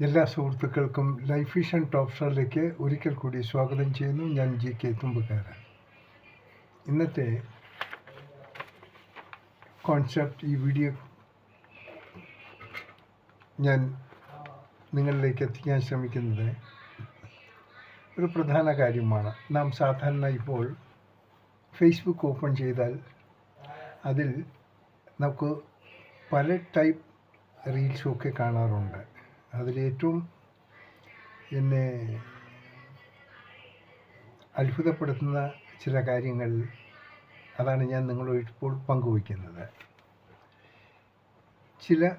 എല്ലാ സുഹൃത്തുക്കൾക്കും life vision top സ്റ്റാറിലേക്ക് ഒരിക്കൽ കൂടി സ്വാഗതം ചെയ്യുന്നു. ഞാൻ GK തുമ്പക്കാരൻ. ഇന്നത്തെ കോൺസെപ്റ്റ് ഈ വീഡിയോ ഞാൻ നിങ്ങളിലേക്ക് എത്തിക്കാൻ ശ്രമിക്കുന്നത് ഒരു പ്രധാന കാര്യമാണ്. നാം സാധാരണ ഇപ്പോൾ ഫേസ്ബുക്ക് ഓപ്പൺ ചെയ്താൽ അതിൽ നമുക്ക് പല ടൈപ്പ് റീൽസൊക്കെ കാണാറുണ്ട്. അതിലേറ്റവും എന്നെ അത്ഭുതപ്പെടുത്തുന്ന ചില കാര്യങ്ങൾ അതാണ് ഞാൻ നിങ്ങളോട് ഇപ്പോൾ പങ്കുവയ്ക്കുന്നത്. ചില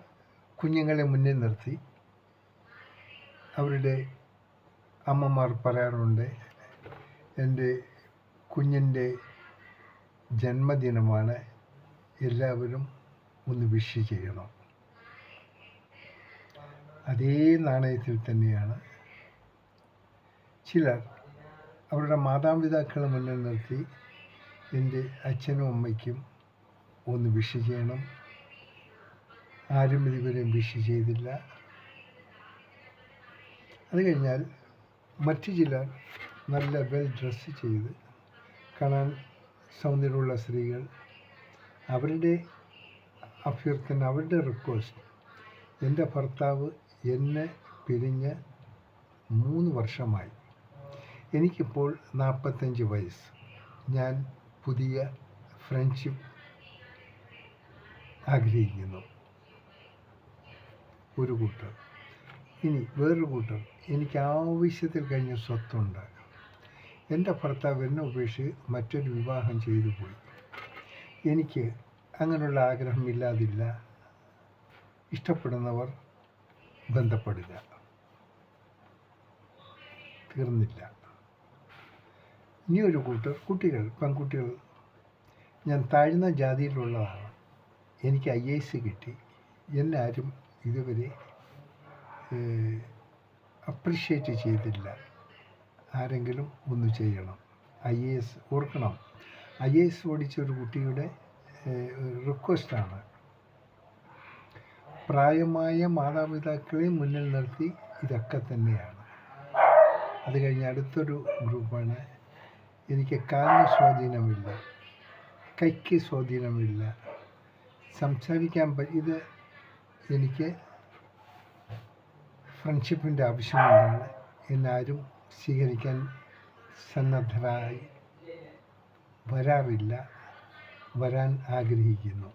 കുഞ്ഞുങ്ങളെ മുന്നിൽ നിർത്തി അവരുടെ അമ്മമാർ പറയാറുണ്ട്, എൻ്റെ കുഞ്ഞിൻ്റെ ജന്മദിനമാണ്, എല്ലാവരും ഒന്ന് വിഷ് ചെയ്യണം. അതേ നാണയത്തിൽ തന്നെയാണ് ചിലർ അവരുടെ മാതാപിതാക്കളെ മുന്നിൽ നിർത്തി എൻ്റെ അച്ഛനും അമ്മയ്ക്കും ഒന്ന് വിഷ് ചെയ്യണം, ആരും ഇതുവരെയും വിഷ് ചെയ്തില്ല. അത് കഴിഞ്ഞാൽ മറ്റു ചിലർ നല്ല വെൽ ഡ്രസ്സ് ചെയ്ത് കാണാൻ സൗന്ദര്യമുള്ള സ്ത്രീകൾ അവരുടെ അഭ്യർത്ഥന, അവരുടെ റിക്വസ്റ്റ്, എൻ്റെ ഭർത്താവ് എന്നെ പിരിഞ്ഞ് 3 വർഷമായി, എനിക്കിപ്പോൾ 45 വയസ്സ്, ഞാൻ പുതിയ ഫ്രണ്ട്ഷിപ്പ് ആഗ്രഹിക്കുന്നു. ഒരു കൂട്ടർ. ഇനി വേറൊരു കൂട്ടർ, എനിക്ക് ആവശ്യത്തിൽ കഴിഞ്ഞ സ്വത്തുണ്ട്, എൻ്റെ ഭർത്താവ് എന്നെ ഉപേക്ഷിച്ച് മറ്റൊരു വിവാഹം ചെയ്തു പോയി, എനിക്ക് അങ്ങനെയുള്ള ആഗ്രഹമില്ലാതില്ല, ഇഷ്ടപ്പെടുന്നവർ ബന്ധപ്പെടുക. തീർന്നില്ല. ഇനി ഒരു കൂട്ടർ കുട്ടികൾ, പെൺകുട്ടികൾ, ഞാൻ താഴ്ന്ന ജാതിയിലുള്ളതാണ്, എനിക്ക് IAS കിട്ടി, എന്നെ ആരും ഇതുവരെ അപ്രിഷ്യേറ്റ് ചെയ്തില്ല, ആരെങ്കിലും ഒന്ന് ചെയ്യണം. IAS ഓർക്കണം, IAS ഓടിച്ച ഒരു കുട്ടിയുടെ റിക്വസ്റ്റാണ്. പ്രായമായ മാതാപിതാക്കളെ മുന്നിൽ നിർത്തി ഇതൊക്കെ തന്നെയാണ്. അത് കഴിഞ്ഞ് അടുത്തൊരു ഗ്രൂപ്പാണ്, എനിക്ക് കാലിന് സ്വാധീനമില്ല, കൈക്ക് സ്വാധീനമില്ല, സംസാരിക്കാൻ ഇത് എനിക്ക് ഫ്രണ്ട്ഷിപ്പിൻ്റെ ആവശ്യമുണ്ടാണ്, എന്നാരും സ്വീകരിക്കാൻ സന്നദ്ധരായി വരാറില്ല, വരാൻ ആഗ്രഹിക്കുന്നു.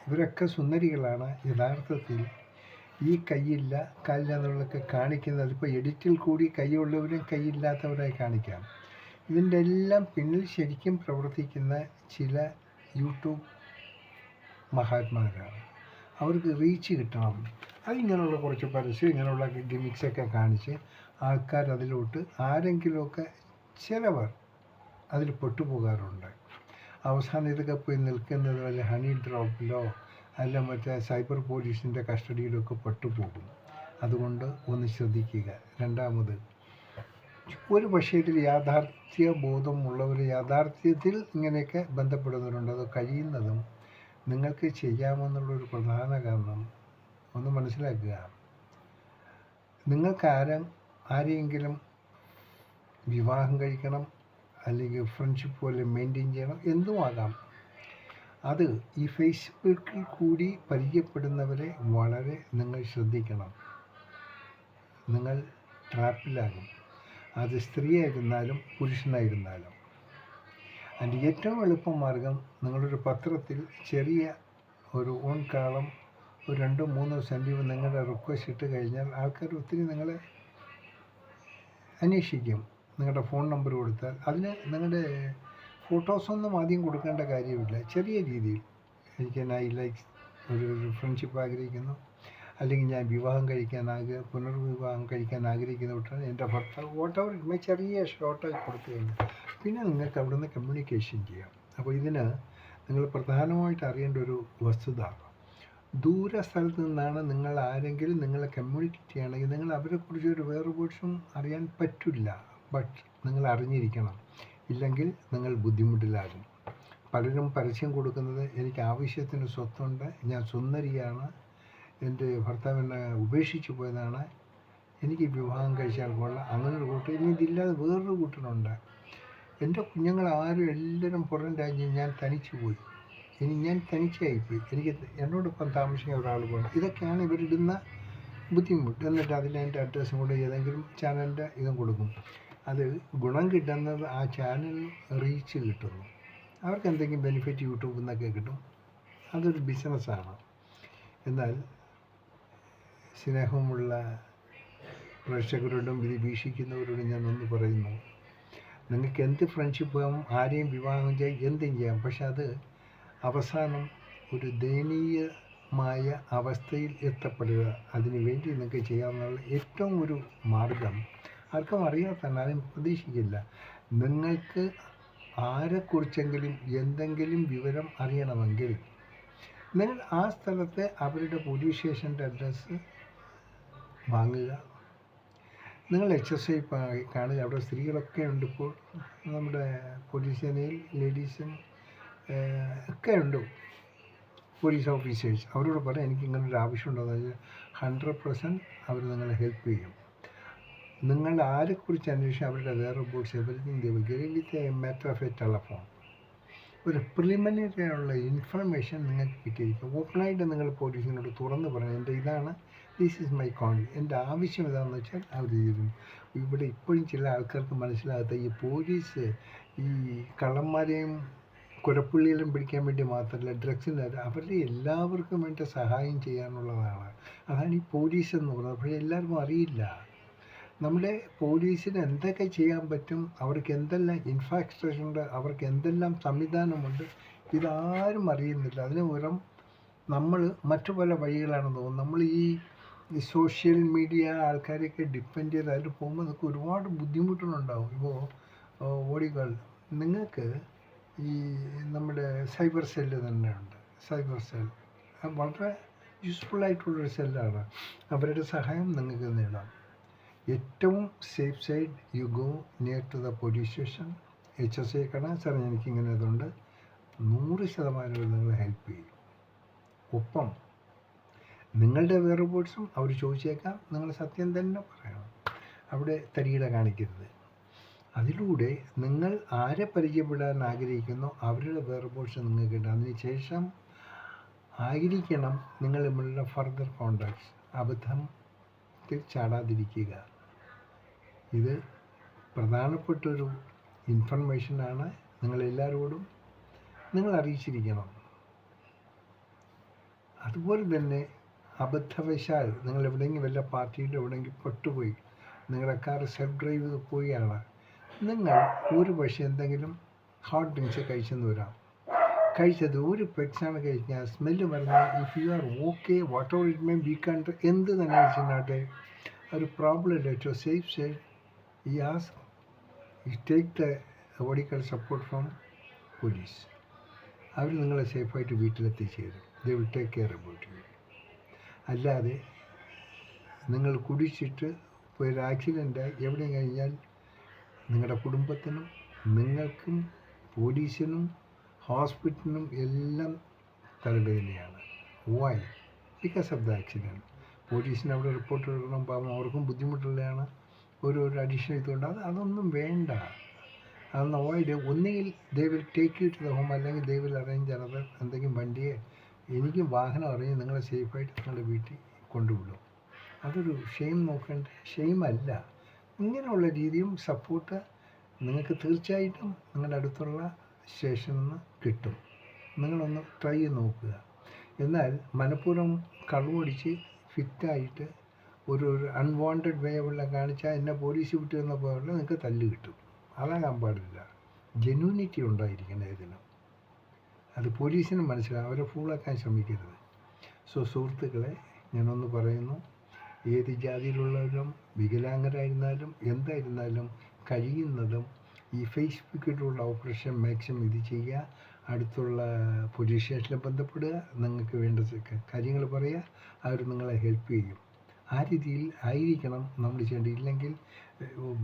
ഇവരൊക്കെ സുന്ദരികളാണ്. യഥാർത്ഥത്തിൽ ഈ കൈയില്ല കാലില്ല എന്നുള്ളതൊക്കെ കാണിക്കുന്നത് ഇപ്പോൾ എഡിറ്റിൽ കൂടി കൈയുള്ളവരും കൈയില്ലാത്തവരായി കാണിക്കാം. ഇതിൻ്റെ എല്ലാം പിന്നിൽ ശരിക്കും പ്രവർത്തിക്കുന്ന ചില യൂട്യൂബ് മഹാത്മാരാണ്. അവർക്ക് റീച്ച് കിട്ടണം, അതിങ്ങനെയുള്ള കുറച്ച് പരസ്യം, ഇങ്ങനെയുള്ള ഗിമിക്സൊക്കെ കാണിച്ച് ആൾക്കാർ അതിലോട്ട്, ആരെങ്കിലുമൊക്കെ ചിലവർ അതിൽ പെട്ടുപോകാറുണ്ട്. അവസാനം ഇതൊക്കെ പോയി നിൽക്കുന്നത് വല്ല ഹണി ഡ്രോപ്പിലോ അല്ല മറ്റേ സൈബർ പോലീസിൻ്റെ കസ്റ്റഡിയിലൊക്കെ പെട്ടുപോകും. അതുകൊണ്ട് ഒന്ന് ശ്രദ്ധിക്കുക. രണ്ടാമത്, ഒരു പക്ഷേ ഇതിൽ യാഥാർത്ഥ്യ ബോധമുള്ളവർ യാഥാർത്ഥ്യത്തിൽ ഇങ്ങനെയൊക്കെ ബന്ധപ്പെടുന്നവരുണ്ട്. അത് കഴിയുന്നതും നിങ്ങൾക്ക് ചെയ്യാമെന്നുള്ളൊരു പ്രധാന കാരണം ഒന്ന് മനസ്സിലാക്കുക, നിങ്ങൾക്ക് ആരെയെങ്കിലും വിവാഹം കഴിക്കണം, അല്ലെങ്കിൽ ഫ്രണ്ട്ഷിപ്പ് പോലെ മെയിൻറ്റെയിൻ ചെയ്യണം, എന്തുമാകാം. അത് ഈ ഫേസ്ബുക്കിൽ കൂടി പരിചയപ്പെടുന്നവരെ വളരെ നിങ്ങൾ ശ്രദ്ധിക്കണം. നിങ്ങൾ ട്രാപ്പിലാകും. അത് സ്ത്രീയായിരുന്നാലും പുരുഷനായിരുന്നാലും. അതിൻ്റെ ഏറ്റവും എളുപ്പമാർഗം, നിങ്ങളൊരു പത്രത്തിൽ ചെറിയ ഒരു ഓൺകാളം ഒരു 2-3 സെൻറ്റിമീറ്റർ നിങ്ങളുടെ റിക്വസ്റ്റ് ഇട്ട് കഴിഞ്ഞാൽ ആൾക്കാർ ഒത്തിരി നിങ്ങളെ അന്വേഷിക്കും. നിങ്ങളുടെ ഫോൺ നമ്പർ കൊടുത്താൽ അതിന് നിങ്ങളുടെ ഫോട്ടോസൊന്നും ആദ്യം കൊടുക്കേണ്ട കാര്യമില്ല. ചെറിയ രീതിയിൽ എനിക്ക് ഒരു ഫ്രണ്ട്ഷിപ്പ് ആഗ്രഹിക്കുന്നു, അല്ലെങ്കിൽ ഞാൻ വിവാഹം കഴിക്കാൻ പുനർവിവാഹം കഴിക്കാൻ ആഗ്രഹിക്കുന്നവരാണ്, എൻ്റെ ഭർത്താവ്, വോട്ടെവർ ചെറിയ ഷോർട്ട് കൊടുത്തു കഴിഞ്ഞാൽ പിന്നെ നിങ്ങൾക്ക് അവിടെ നിന്ന് കമ്മ്യൂണിക്കേഷൻ ചെയ്യാം. അപ്പോൾ ഇതിന് നിങ്ങൾ പ്രധാനമായിട്ട് അറിയേണ്ട ഒരു വസ്തുത, ദൂര സ്ഥലത്ത് നിന്നാണ് നിങ്ങൾ ആരെങ്കിലും നിങ്ങളെ കമ്മ്യൂണിക്കേറ്റ് ചെയ്യണമെങ്കിൽ നിങ്ങൾ അവരെക്കുറിച്ച് ഒരു വേറൊരു അറിയാൻ പറ്റില്ല. ബട്ട് നിങ്ങൾ അറിഞ്ഞിരിക്കണം, ഇല്ലെങ്കിൽ നിങ്ങൾ ബുദ്ധിമുട്ടിലാകും. പലരും പരസ്യം കൊടുക്കുന്നത്, എനിക്ക് ആവശ്യത്തിന് സ്വത്തുണ്ട്, ഞാൻ സുന്ദരിയാണ്, എൻ്റെ ഭർത്താവ് എന്നെ ഉപേക്ഷിച്ച് പോയതാണ്, എനിക്ക് വിവാഹം കഴിച്ചാൽ കൊള്ളാം, അങ്ങനൊരു കൂട്ടർ. ഇനി ഇതില്ലാതെ വേറൊരു കൂട്ടരുണ്ട്. എൻ്റെ കുഞ്ഞുങ്ങൾ ആരും എല്ലാവരും പുറം രാജ്യം, ഞാൻ തനിച്ചു പോയി. ഇനി ഞാൻ തനിച്ചായിപ്പോയി, എനിക്ക് എന്നോടൊപ്പം താമസിക്കാൻ ഒരാൾ വേണം. ഇതൊക്കെയാണ് ഇവരിടുന്ന ബുദ്ധിമുട്ട്. എന്നിട്ട് അതിൽ എൻ്റെ അഡ്രസ്സും കൂടെ ഏതെങ്കിലും ചാനലിൻ്റെ ഇതും കൊടുക്കും. അത് ഗുണം കിട്ടുന്നത് ആ ചാനൽ റീച്ച് കിട്ടുന്നു, അവർക്ക് എന്തെങ്കിലും ബെനിഫിറ്റ് യൂട്യൂബിൽ നിന്നൊക്കെ കിട്ടും. അതൊരു ബിസിനസ്സാണ്. എന്നാൽ സ്നേഹമുള്ള പ്രേക്ഷകരോടും ഇത് വീക്ഷിക്കുന്നവരോടും ഞാൻ ഒന്ന് പറയുന്നു, നിങ്ങൾക്ക് എന്ത് ഫ്രണ്ട്ഷിപ്പ് ആവും, ആരെയും വിവാഹം ചെയ്യാം, എന്തും ചെയ്യാം. പക്ഷെ അത് അവസാനം ഒരു ദയനീയമായ അവസ്ഥയിൽ എത്തപ്പെടുക. അതിനു വേണ്ടി നിങ്ങൾക്ക് ചെയ്യാവുന്ന ഏറ്റവും ഒരു മാർഗം, ആർക്കും അറിയാത്തതാണ്, ആരും പ്രതീക്ഷിക്കില്ല. നിങ്ങൾക്ക് ആരെക്കുറിച്ചെങ്കിലും എന്തെങ്കിലും വിവരം അറിയണമെങ്കിൽ നിങ്ങൾ ആ സ്ഥലത്തെ അവരുടെ പോലീസ് സ്റ്റേഷൻ്റെ അഡ്രസ്സ് വാങ്ങുക. നിങ്ങൾ എക്സസൈസ് കാണുക. അവിടെ സ്ത്രീകളൊക്കെ ഉണ്ട്. ഇപ്പോൾ നമ്മുടെ പോലീസ് സേനയിൽ ലേഡീസും ഒക്കെ ഉണ്ട്, പോലീസ് ഓഫീസേഴ്സ്. അവരോട് പറയാം എനിക്ക് ഇങ്ങനൊരു ആവശ്യമുണ്ടോ എന്ന് വെച്ചാൽ 100% അവർ നിങ്ങളെ ഹെൽപ്പ് ചെയ്യും. നിങ്ങൾ ആരെക്കുറിച്ച് അന്വേഷിച്ച് അവരുടെ വേറെ boards everything they will give with a matter of A telephone. ഒരു പ്രിലിമിനറി ഉള്ള ഇൻഫർമേഷൻ നിങ്ങൾക്ക് കിട്ടിയിരിക്കും. ഓപ്പണായിട്ട് നിങ്ങൾ പോലീസിനോട് തുറന്ന് പറയണം, എൻ്റെ ഇതാണ്, ദിസ് ഈസ് മൈ കോൺ, എൻ്റെ ആവശ്യം ഇതാണെന്ന് വെച്ചാൽ അവർ ചെയ്യും. ഇവിടെ ഇപ്പോഴും ചില ആൾക്കാർക്ക് മനസ്സിലാകാത്ത, ഈ പോലീസ് ഈ കള്ളന്മാരെയും കുരപ്പുള്ളികളും പിടിക്കാൻ വേണ്ടി മാത്രമല്ല, ഡ്രഗ്സിന് അവരുടെ എല്ലാവർക്കും വേണ്ടി സഹായം ചെയ്യാനുള്ളതാണ്. അതാണ് ഈ പോലീസ് എന്ന് പറയുന്നത്. പക്ഷേ എല്ലാവർക്കും അറിയില്ല നമ്മുടെ പോലീസിന് എന്തൊക്കെ ചെയ്യാൻ പറ്റും, അവർക്ക് എന്തെല്ലാം ഇൻഫ്രാസ്ട്രക്ചർ ഉണ്ട്, അവർക്ക് എന്തെല്ലാം സംവിധാനമുണ്ട്, ഇതാരും അറിയുന്നില്ല. അതിന് പകരം നമ്മൾ മറ്റു പല വഴികളാണെന്ന് തോന്നുന്നു. നമ്മൾ ഈ സോഷ്യൽ മീഡിയ ആൾക്കാരെയൊക്കെ ഡിപ്പെൻഡ് ചെയ്ത് അതിൽ പോകുമ്പോൾ നമുക്ക് ഒരുപാട് ബുദ്ധിമുട്ടുകളുണ്ടാവും. ഇപ്പോൾ ഓടികൾ നിങ്ങൾക്ക് ഈ നമ്മുടെ സൈബർ സെല്ല് തന്നെയുണ്ട്. സൈബർ സെൽ വളരെ യൂസ്ഫുള്ളായിട്ടുള്ളൊരു സെല്ലാണ്. അവരുടെ സഹായം നിങ്ങൾക്ക് നേടാം. ഏറ്റവും safe side, you go near to the police station. HSA കാണാൻ സാർ എനിക്കിങ്ങനെ ഇതുണ്ട്, 100% നിങ്ങളെ ഹെൽപ്പ് ചെയ്യും. ഒപ്പം നിങ്ങളുടെ വേറെ ബോർഡ്സും അവർ ചോദിച്ചേക്കാം, നിങ്ങൾ സത്യം തന്നെ പറയണം, അവിടെ തരികിട കാണിക്കരുത്. അതിലൂടെ നിങ്ങൾ ആരെ പരിചയപ്പെടാൻ ആഗ്രഹിക്കുന്നോ അവരുടെ വേറെ ബോർഡ്സ് നിങ്ങൾക്ക് കിട്ടും. അതിനുശേഷം ആയിരിക്കണം നിങ്ങൾ തമ്മിലുള്ള ഫർദർ കോണ്ടാക്ട്സ്. അബദ്ധത്തിൽ ചാടാതിരിക്കുക. ഇത് പ്രധാനപ്പെട്ടൊരു ഇൻഫർമേഷനാണ്. നിങ്ങളെല്ലാവരോടും നിങ്ങൾ അറിയിച്ചിരിക്കണം. അതുപോലെ തന്നെ അബദ്ധവശാൽ നിങ്ങൾ എവിടെയെങ്കിലും വല്ല പാർട്ടിയുടെ എവിടെയെങ്കിലും പെട്ടുപോയി, നിങ്ങളുടെ കാർ സെൽഫ് ഡ്രൈവ് ചെയ്ത് പോവുകയാണ്, നിങ്ങൾ ഒരു പക്ഷേ എന്തെങ്കിലും ഹാർഡ് ഡ്രിങ്ക്സ് കഴിച്ചെന്ന് വരാം. കഴിച്ചത് ഒരു പെറ്റ്സാണ് കഴിക്കുക, സ്മെല്ല് വരുന്നത്, if you are okay whatever it may be കണ്ട് എന്ത് തന്നെ വെച്ചിട്ടാട്ടെ, ഒരു പ്രോബ്ലം ഇല്ല. To safe side he asked, you take the medical support from police. അവർ നിങ്ങളെ സേഫായിട്ട് വീട്ടിലെത്തിച്ചേരും. they will take care about you. അല്ലാതെ നിങ്ങൾ കുടിച്ചിട്ട് ഇപ്പോൾ ഒരു ആക്സിഡൻ്റായി എവിടെ കഴിഞ്ഞാൽ നിങ്ങളുടെ കുടുംബത്തിനും നിങ്ങൾക്കും പോലീസിനും ഹോസ്പിറ്റലിനും എല്ലാം തലവേദനയാണ്. Why? Because of the accident. പോലീസിന് അവിടെ റിപ്പോർട്ട് എടുക്കണം, പാവം അവർക്കും ബുദ്ധിമുട്ടുള്ളതാണ്. ഒരു അഡീഷണൽ ഇതുകൊണ്ട് അതൊന്നും വേണ്ട. അതൊന്ന് അവോയ്ഡ്. ഒന്നുകിൽ they will take you to the home, അല്ലെങ്കിൽ ദേ വിൽ അറേഞ്ച് അനദർ എന്തെങ്കിലും വണ്ടിയെ എനിക്ക് വാഹനം അറിഞ്ഞ് നിങ്ങളെ സേഫായിട്ട് നിങ്ങളുടെ വീട്ടിൽ കൊണ്ടുവിടും. അതൊരു ഷെയിം നോക്കേണ്ട, ഷെയിമല്ല. ഇങ്ങനെയുള്ള രീതിയും സപ്പോർട്ട് നിങ്ങൾക്ക് തീർച്ചയായിട്ടും നിങ്ങളുടെ അടുത്തുള്ള സ്റ്റേഷനിൽ നിന്ന് കിട്ടും. നിങ്ങളൊന്ന് ട്രൈ ചെയ്ത് നോക്കുക. എന്നാൽ മനഃപൂർവ്വം കള്ളുപിടിച്ച് ഫിറ്റായിട്ട് ഒരു അൺവാണ്ടഡ് വേ ഉള്ള കാണിച്ചാൽ എന്നെ പോലീസ് വിട്ടു എന്ന പോലെ നിങ്ങൾക്ക് തല്ല് കിട്ടും. അതാകാൻ പാടില്ല. ജെന്യൂനിറ്റി ഉണ്ടായിരിക്കണം ഇതിനും. അത് പോലീസിനും മനസ്സിലാവും. അവരെ ഫൂളാക്കാൻ ശ്രമിക്കരുത്. സോ സുഹൃത്തുക്കളെ, ഞാനൊന്ന് പറയുന്നു, ഏത് ജാതിയിലുള്ളവരും വികലാംഗരായിരുന്നാലും എന്തായിരുന്നാലും കഴിയുന്നതും ഈ ഫേസ്ബുക്കിലുള്ള ഓപ്പറേഷൻ മാക്സിമം ഇത് ചെയ്യുക. അടുത്തുള്ള പോലീസ് സ്റ്റേഷനിൽ ബന്ധപ്പെടുക, നിങ്ങൾക്ക് വേണ്ട കാര്യങ്ങൾ പറയുക, അവർ നിങ്ങളെ ഹെൽപ്പ് ചെയ്യും. ആ രീതിയിൽ ആയിരിക്കണം നമ്മൾ ചെയ്യേണ്ടത്. ഇല്ലെങ്കിൽ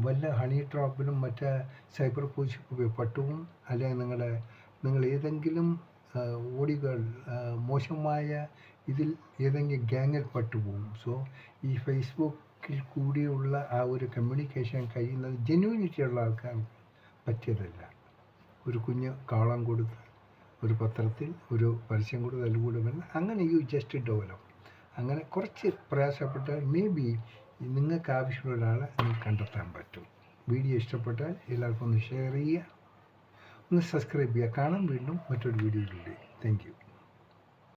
വല്ല ഹണി ട്രാപ്പിലും മറ്റേ സൈബർ പട്ടുവും, അല്ലെങ്കിൽ നിങ്ങൾ ഏതെങ്കിലും ഓടികൾ മോശമായ ഇതിൽ ഏതെങ്കിലും ഗ്യാങ്ങിൽ പെട്ടുപോകും. സോ ഈ ഫേസ്ബുക്ക് ഫേസ്ബുക്കിൽ കൂടിയുള്ള ആ ഒരു കമ്മ്യൂണിക്കേഷൻ കഴിയുന്നത് ജെന്യൂനിറ്റിയുള്ള ആൾക്കാർ പറ്റിയതല്ല. ഒരു കുഞ്ഞ് കാളം കൊടുത്ത് ഒരു പത്രത്തിൽ ഒരു പരസ്യം കൊടുത്ത് അതിലൂടെ വരുന്ന അങ്ങനെ യു ജസ്റ്റ് ഡെവലപ്പ്. അങ്ങനെ കുറച്ച് പ്രയാസപ്പെട്ടാൽ മേ ബി നിങ്ങൾക്ക് ആവശ്യമുള്ള ഒരാളെ നിങ്ങൾക്ക് കണ്ടെത്താൻ പറ്റും. വീഡിയോ ഇഷ്ടപ്പെട്ടാൽ എല്ലാവർക്കും ഒന്ന് ഷെയർ ചെയ്യുക, ഒന്ന് സബ്സ്ക്രൈബ് ചെയ്യുക. കാണാം വീണ്ടും മറ്റൊരു വീഡിയോയിലൂടെ. Thank you.